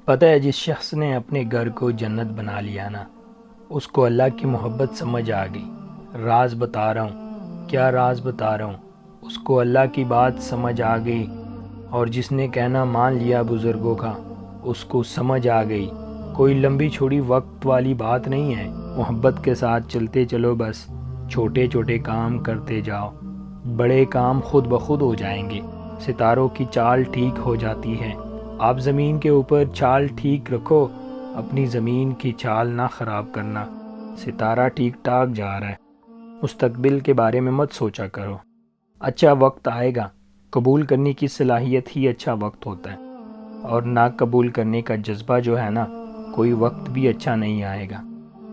پتہ ہے جس شخص نے اپنے گھر کو جنت بنا لیا نا، اس کو اللہ کی محبت سمجھ آ گئی۔ راز بتا رہا ہوں، کیا راز بتا رہا ہوں، اس کو اللہ کی بات سمجھ آ گئی۔ اور جس نے کہنا مان لیا بزرگوں کا، اس کو سمجھ آ گئی۔ کوئی لمبی چھوڑی وقت والی بات نہیں ہے، محبت کے ساتھ چلتے چلو، بس چھوٹے چھوٹے کام کرتے جاؤ، بڑے کام خود بخود ہو جائیں گے۔ ستاروں کی چال ٹھیک ہو جاتی ہے۔ آپ زمین کے اوپر چال ٹھیک رکھو، اپنی زمین کی چال نہ خراب کرنا۔ ستارہ ٹھیک ٹھاک جا رہا ہے، مستقبل کے بارے میں مت سوچا کرو۔ اچھا وقت آئے گا، قبول کرنے کی صلاحیت ہی اچھا وقت ہوتا ہے، اور نہ قبول کرنے کا جذبہ جو ہے نا، کوئی وقت بھی اچھا نہیں آئے گا۔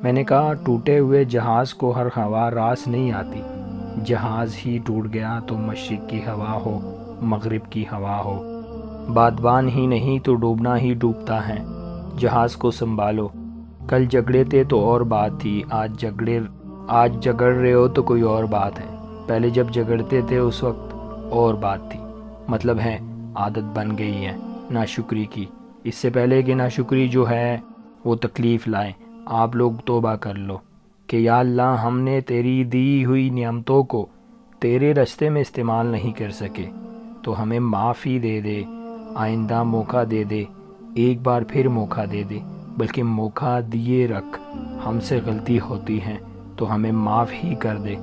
میں نے کہا ٹوٹے ہوئے جہاز کو ہر ہوا راس نہیں آتی۔ جہاز ہی ٹوٹ گیا تو مشرق کی ہوا ہو، مغرب کی ہوا ہو، بادبان ہی نہیں تو ڈوبنا ہی ڈوبتا ہے۔ جہاز کو سنبھالو۔ کل جھگڑے تھے تو اور بات تھی، آج جھگڑ رہے ہو تو کوئی اور بات ہے۔ پہلے جب جھگڑتے تھے اس وقت اور بات تھی۔ مطلب ہے عادت بن گئی ہے ناشکری کی۔ اس سے پہلے کہ ناشکری جو ہے وہ تکلیف لائے، آپ لوگ توبہ کر لو کہ یا اللہ ہم نے تیری دی ہوئی نعمتوں کو تیرے راستے میں استعمال نہیں کر سکے، تو ہمیں معافی دے دے، آئندہ موقع دے دے، ایک بار پھر موقع دے دے، بلکہ موقع دیے رکھ۔ ہم سے غلطی ہوتی ہے تو ہمیں معاف ہی کر دے۔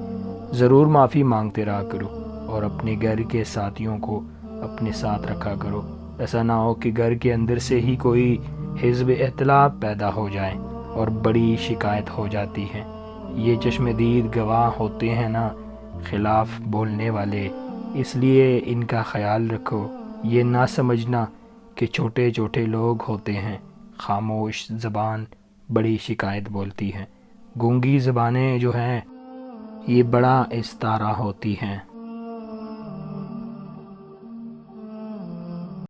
ضرور معافی مانگتے رہا کرو، اور اپنے گھر کے ساتھیوں کو اپنے ساتھ رکھا کرو۔ ایسا نہ ہو کہ گھر کے اندر سے ہی کوئی حزب اختلاف پیدا ہو جائے اور بڑی شکایت ہو جاتی ہے۔ یہ چشم دید گواہ ہوتے ہیں نا خلاف بولنے والے، اس لیے ان کا خیال رکھو۔ یہ نہ سمجھنا کہ چھوٹے چھوٹے لوگ ہوتے ہیں، خاموش زبان بڑی شکایت بولتی ہے، گونگی زبانیں جو ہیں یہ بڑا استارہ ہوتی ہیں۔